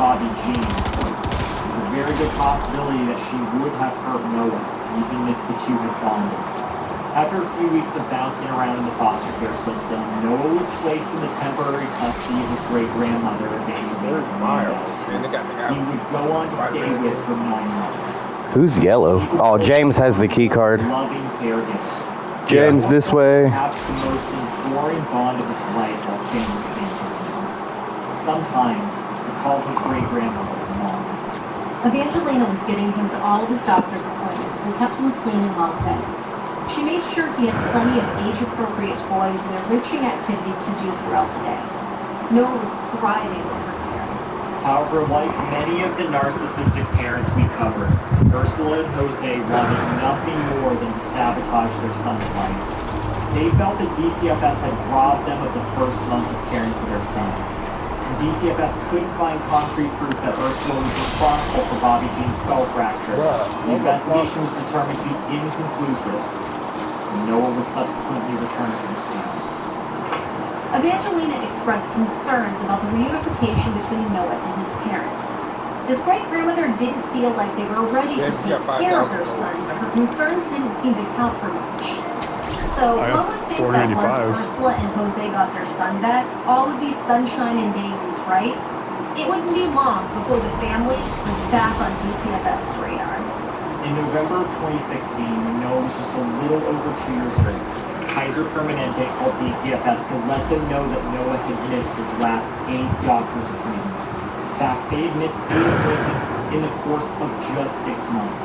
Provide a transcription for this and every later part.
Bobby Jean. There's a very good possibility that she would have hurt Noah, even if the two had bonded. After a few weeks of bouncing around in the foster care system, Noah was placed in the temporary custody of his great-grandmother, Evangeline Hernandez. He would go on to stay with for 9 months. Who's yellow? Oh, James has the key card. Loving caregiver. James, this way. Perhaps the most enduring bond of his life while staying with Evangelina. Sometimes he called his great-grandmother Mom. Evangelina was getting him to all of his doctor's appointments and kept him clean and well fed. She made sure he had plenty of age-appropriate toys and enriching activities to do throughout the day. Noah was thriving with her care. However, like many of the narcissistic parents we covered, Ursula and Jose wanted nothing more than to sabotage their son's life. They felt that DCFS had robbed them of the first month of caring for their son. And DCFS couldn't find concrete proof that Ursula was responsible for Bobby Jean's skull fracture. The investigation was determined to be inconclusive. Noah was subsequently returned to his parents. Evangelina expressed concerns about the reunification between Noah and his parents. His great-grandmother didn't feel like they were ready to take care of their son, but her concerns didn't seem to count for much. So one would think that once Ursula and Jose got their son back, all would be sunshine and daisies, right? It wouldn't be long before the family was back on DCFS's radar. In November of 2016, when Noah was just a little over 2 years old, Kaiser Permanente called DCFS to let them know that Noah had missed his last 8 doctor's appointments. In fact, they had missed 8 appointments in the course of just 6 months.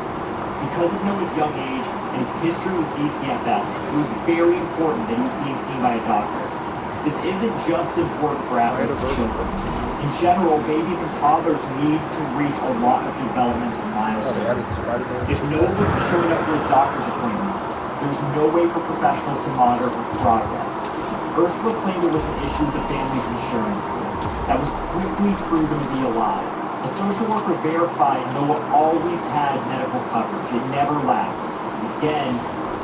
Because of Noah's young age and his history with DCFS, it was very important that he was being seen by a doctor. This isn't just important for at-risk children. In general, babies and toddlers need to reach a lot of developmental milestones. If Noah wasn't showing up for his doctor's appointments, there was no way for professionals to monitor his progress. Ursula claimed it was an issue with the family's insurance. That was quickly proven to be a lie. A social worker verified Noah always had medical coverage. It never lapsed. Again,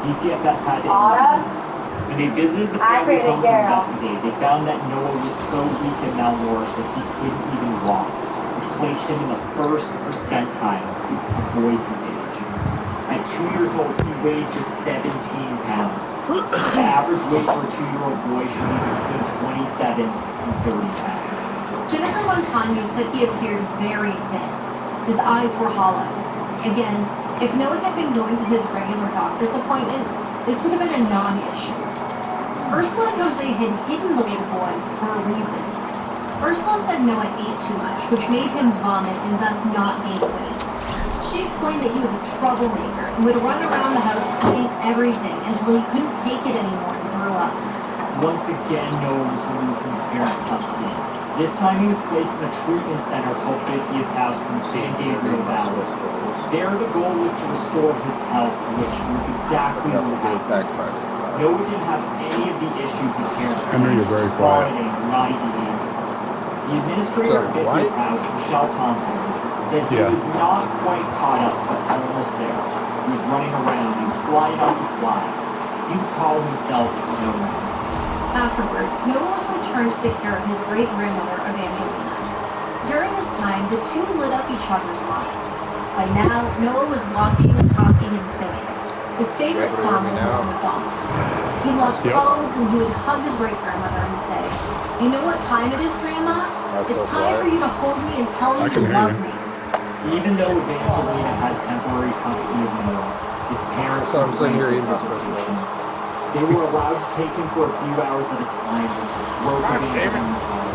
DCFS had to intervene. When they visited the family's home to investigate, they found that Noah was so weak and malnourished that he couldn't even walk, which placed him in the first percentile of boys his age. At 2 years old, he weighed just 17 pounds. The average weight for a 2-year-old boy should be between 27 and 30 pounds. Jennifer Montano said he appeared very thin. His eyes were hollow. Again, if Noah had been going to his regular doctor's appointments, this would have been a non-issue. Ursula and Jose had hidden the little boy for a reason. Ursula said Noah ate too much, which made him vomit and thus not gain weight. She explained that he was a troublemaker and would run around the house eating everything until he couldn't take it anymore and threw up. Once again, Noah was removed from his parents' custody. This time he was placed in a treatment center called Bithias House in San Gabriel Valley. There the goal was to restore his health, which was exactly what happened. Noah didn't have any of the issues his parents I know you're very quiet. vomiting or not eating. The administrator of Bithias House, Michelle Thompson, said he was not quite caught up, but almost there. He was running around, he was sliding off the slide. He would call himself Noah. Afterward, Noah was returned to the care of his great-grandmother, Evangelina. During this time, the two lit up each other's lives. By now, Noah was walking, talking, and singing. His favorite song was Along with Dogs. He loved clothes, and he would hug his great-grandmother and say, "You know what time it is, Grandma? It's time for you to hold me and tell me you love me." Even though Evangelina had temporary custody of Noah, his parents were They were allowed to take him for a few hours at a time, which broke Evangelina's heart.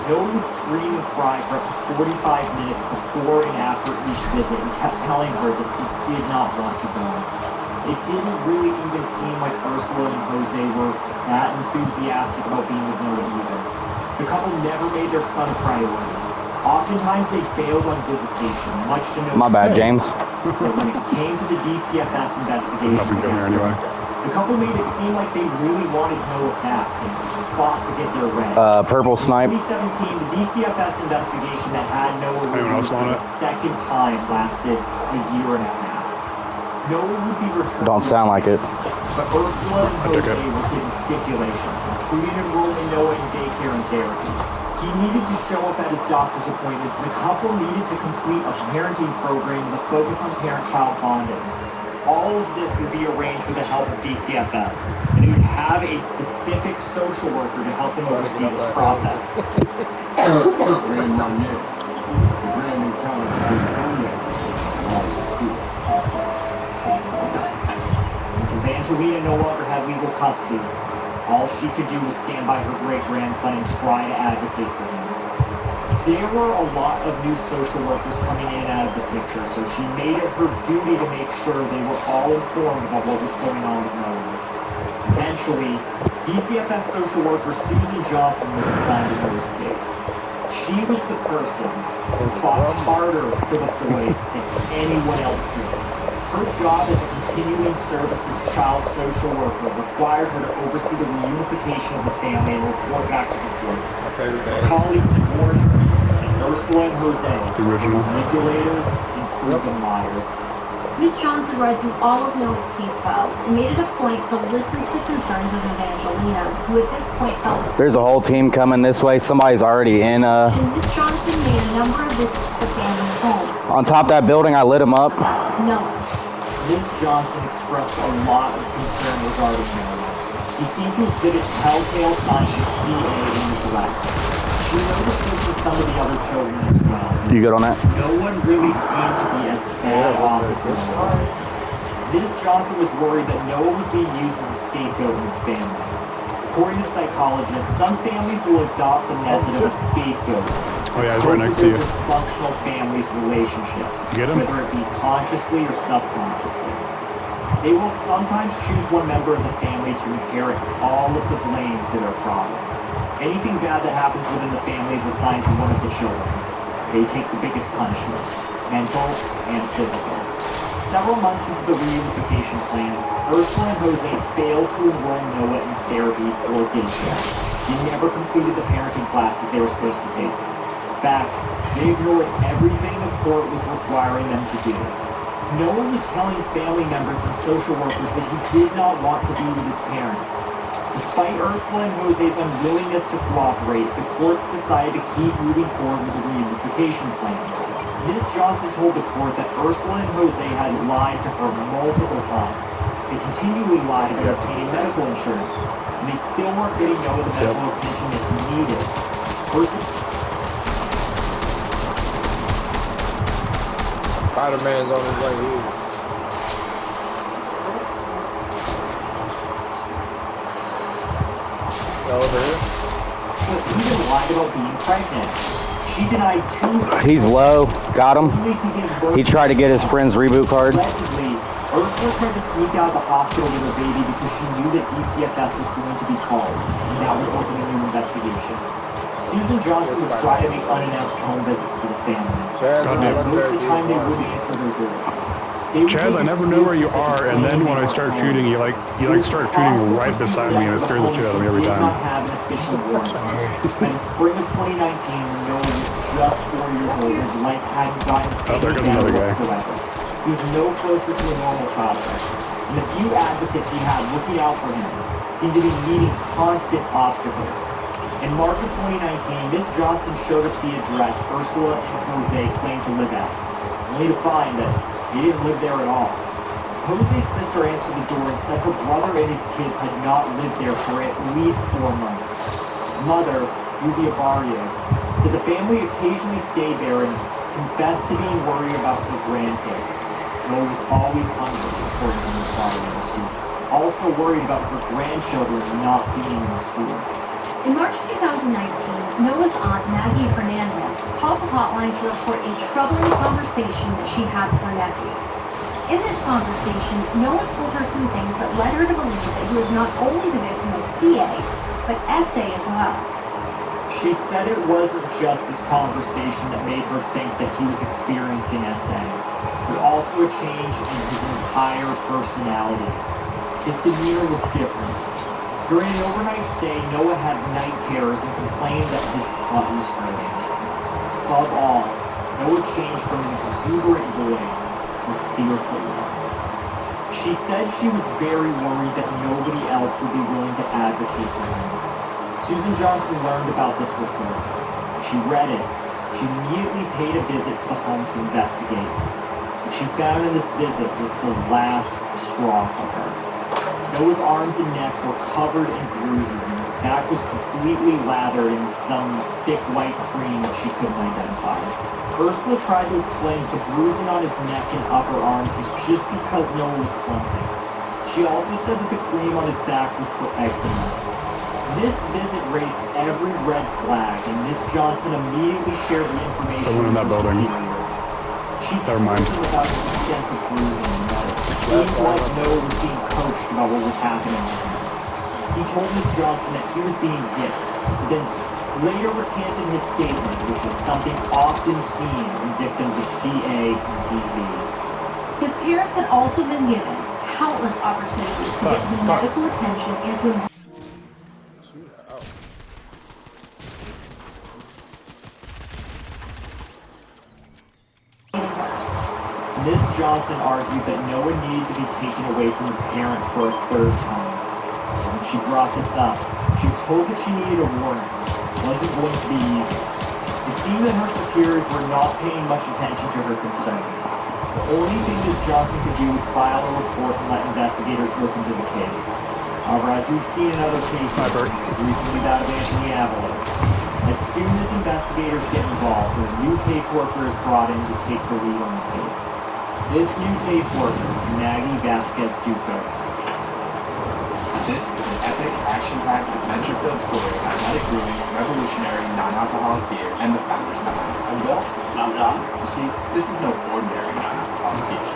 Noah would scream and cry for up to 45 minutes before and after each visit and kept telling her that he did not want to go. It didn't really even seem like Ursula and Jose were that enthusiastic about being with Noah either. The couple never made their son a priority. Oftentimes they bailed on visitation, much to Noah's My bad, James. But when it came to the DCFS investigation, the couple made it seem like they really wanted Noah back and fought to get their rent. Purple snipe. In 2017, the DCFS investigation that had Noah removed for the second time lasted a year and a half. Noah would be returned. Don't sound like it. But Ursula and Jose were given stipulations, including enrolling Noah in daycare and therapy. He needed to show up at his doctor's appointments, and the couple needed to complete a parenting program with a focus on parent-child bonding. All of this would be arranged with the help of DCFS, and he would have a specific social worker to help him oversee this process. Since Evangelina no longer had legal custody, all she could do was stand by her great-grandson and try to advocate for him. There were a lot of new social workers coming in and out of the picture, so she made it her duty to make sure they were all informed about what was going on with Noah. Eventually, DCFS social worker Susan Johnson was assigned to Noah's case. She was the person who fought harder for the boy than anyone else did. Her job as a continuing services child social worker required her to oversee the reunification of the family and report back to the courts. Her colleagues had warned her, and Ursula and Jose, The original. manipulators and proven liars. Miss Johnson read through all of Noah's case files and made it a point to listen to the concerns of Evangelina, who at this point felt There's a whole team coming this way. Somebody's already in. and Miss Johnson made a number of visits to the family home. On top of that building, I lit him up. Noah. Ms. Johnson expressed a lot of concern regarding Noah. He seemed to exhibit telltale signs of CA in his arrest. She noticed this with some of the other children as well. You good on that? No one really seemed to be as bad off as Noah. Ms. Johnson was worried that Noah was being used as a scapegoat in his family. According to psychologists, some families will adopt the method of a scapegoat. Oh yeah, he's right next to you. Dysfunctional families' relationships, You get him? whether it be consciously or subconsciously. They will sometimes choose one member of the family to inherit all of the blame for their problems. Anything bad that happens within the family is assigned to one of the children. They take the biggest punishment, mental and physical. Several months into the reunification plan, Ursula and Jose failed to enroll Noah in therapy or daycare. He never completed the parenting classes they were supposed to take. In fact, they ignored everything the court was requiring them to do. Noah was telling family members and social workers that he did not want to be with his parents. Despite Ursula and Jose's unwillingness to cooperate, the courts decided to keep moving forward with the reunification plan. Ms. Johnson told the court that Ursula and Jose had lied to her multiple times. They continually lied about obtaining medical insurance, and they still weren't getting Noah the medical attention that he needed. Spider-Man's on his way here. Over here. But even lied about being pregnant. She denied 2 He's low. Got him. only to give birth. He tried to get his friend's reboot card. Allegedly, Ursula tried to sneak out of the hospital with her baby because she knew that DCFS was going to be called, and that would open a new investigation. Susan Johnson would try to make unannounced home visits to the family. Chaz, But Gotcha. most of the time, they wouldn't answer their door. They would Chaz, take I never know where you excuses such are, as and then when I claiming start they were shooting, you start shooting right beside me, and it scares the shit out of me every Did not time. have an official warrant. By the spring of 2019, Noah was just 4 years old. His life hadn't gotten Oh, there any goes better another guy. whatsoever. He was no closer to a normal childhood. And the few advocates he had looking out for him seemed to be meeting constant obstacles. In March of 2019, Miss Johnson showed us the address Ursula and Jose claimed to live at, only to find that he didn't live there at all. Jose's sister answered the door and said her brother and his kids had not lived there for at least 4 months. His mother, Yuvia Barrios, said the family occasionally stayed there and confessed to being worried about her grandkids. Noah was always hungry, according to Ms. Barrios, who also worried about her grandchildren not being in school. In March 2019, Noah's aunt, Maggie Hernandez, called the hotline to report a troubling conversation that she had with her nephew. In this conversation, Noah told her some things that led her to believe that he was not only the victim of CA, but SA as well. She said it wasn't just this conversation that made her think that he was experiencing SA, but also a change in his entire personality. His demeanor was different. During an overnight stay, Noah had night terrors and complained that his butt was hurting. Above all, Noah changed from an exuberant boy to a fearful one. She said she was very worried that nobody else would be willing to advocate for him. Susan Johnson learned about this report. she read it, she immediately paid a visit to the home to investigate. What she found in this visit was the last straw for her. Noah's arms and neck were covered in bruises, and his back was completely lathered in some thick white cream that she couldn't identify. Ursula tried to explain that the bruising on his neck and upper arms was just because Noah was clumsy. She also said that the cream on his back was for eczema. This visit raised every red flag, and Miss Johnson immediately shared the information Someone in with that her building. superiors. She Never mind. told them about his extensive bruising and that it seemed like Noah was being coached about what was happening to him. He told Miss Johnson that he was being hit, but then later recanted his statement, which is something often seen in victims of CA and DV. His parents had also been given countless opportunities to get him medical attention and to Miss Johnson argued that Noah needed to be taken away from his parents for a third time. When she brought this up, she was told that she needed a warning. It wasn't going to be easy. It seemed that her superiors were not paying much attention to her concerns. The only thing Miss Johnson could do was file a report and let investigators look into the case. However, as we've seen in other cases, recently that of Anthony Avalos, as soon as investigators get involved, a new caseworker is brought in to take the lead on the case. This new caseworker is Maggie Vasquez Ducos. This is an epic, action-packed, adventure-filled story of athletic brewing, revolutionary, non-alcoholic beer, and the founders behind it. I'm Bill. And I'm John. You see, this is no ordinary non-alcoholic beer.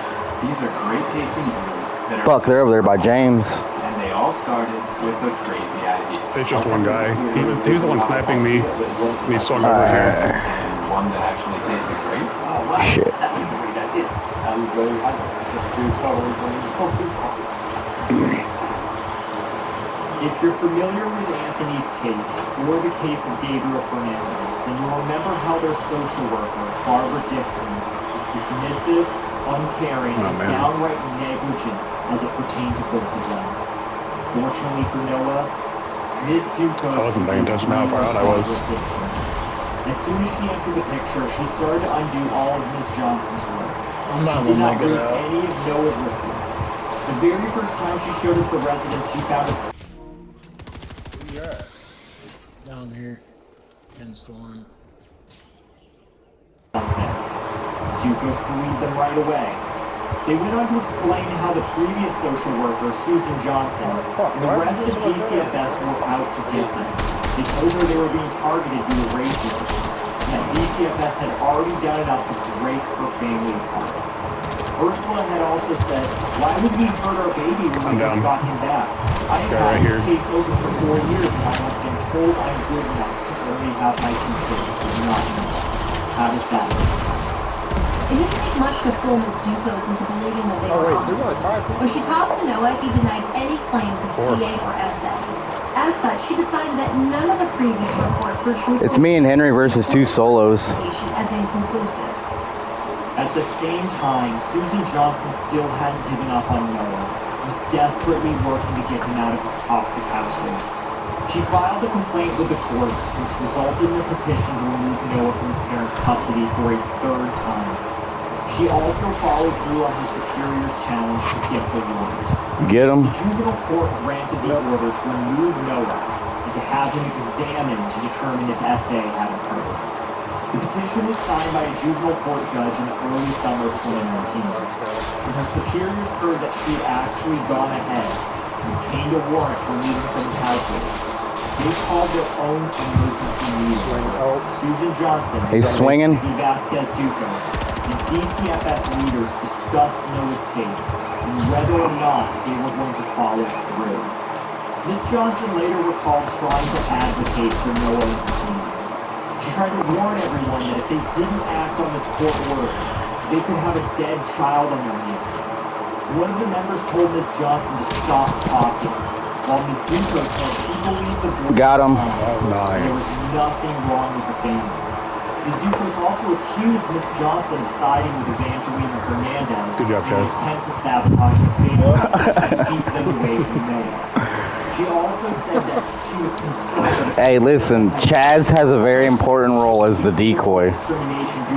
These are great-tasting brews that are... Fuck, they're over there by James. And they all started with a crazy idea. It's just one guy. He was the one sniping me, and he swung over here. And one that actually tasted great. Oh, wow. Shit. That's a great idea. I'm very happy. Just to totally bring If you're familiar with Anthony's case, or the case of Gabriel Fernandez, then you'll remember how their social worker, Barbara Dixon, was dismissive, uncaring, and downright negligent as it pertained to both of them. Fortunately for Noah, Ms. Ducos... I wasn't paying attention how far out I was. As soon as she entered the picture, she started to undo all of Ms. Johnson's work. I'm not She did gonna not make it read out. any of Noah's reports. The very first time she showed up at the residence, she found a Where you at? Down here. In Storm. something. Ducos believed them right away. They went on to explain how the previous social worker, Susan Johnson, and the rest of DCFS were out to get them. They told her they were being targeted due to racism, and that DCFS had already done enough to break her family apart. Ursula had also said, "Why would we hurt our baby when we just got him back? I have Guy had right this here. case open for 4 years, and I have been told I'm good enough to only have my 2 kids, but not enough. How does that work?" It didn't take much to fool Ms. Ducos into believing that they Oh were wait, they're honest. gonna tie people? When she talked to Noah, he denied any claims of Four. CA or SS. As such, she decided that none of the previous reports were truthful. It's me and Henry versus 2 solos. As inconclusive. At the same time, Susan Johnson still hadn't given up on Noah and was desperately working to get him out of his toxic household. She filed a complaint with the courts, which resulted in a petition to remove Noah from his parents' custody for a 3rd time. She also followed through on her superior's challenge to get the warrant. Get The him. juvenile court granted the order to remove Noah and to have him examined to determine if SA had occurred. The petition was signed by a juvenile court judge in the early summer of 2019. When her superiors heard that she had actually gone ahead and obtained a warrant to remove him from his household, they called their own emergency meeting. Susan Johnson, He's swinging. Maggie Vasquez Ducos, and DCFS leaders discussed Noah's case and whether or not they were going to follow through. Ms. Johnson later recalled trying to advocate for Noah and his team. She tried to warn everyone that if they didn't act on this court order, they could have a dead child on their hands. One of the members told Ms. Johnson to stop talking, while Ms. Ducos said she believed the boy Got him. and there was nothing wrong with the family. Ms. Ducos also accused Ms. Johnson of siding with Evangelina Hernandez Good job, in an Chaz. attempt to sabotage the family and keep them away from Noah. She She also said that she was concerned Hey, listen, Chaz has a very important role as the decoy. discrimination due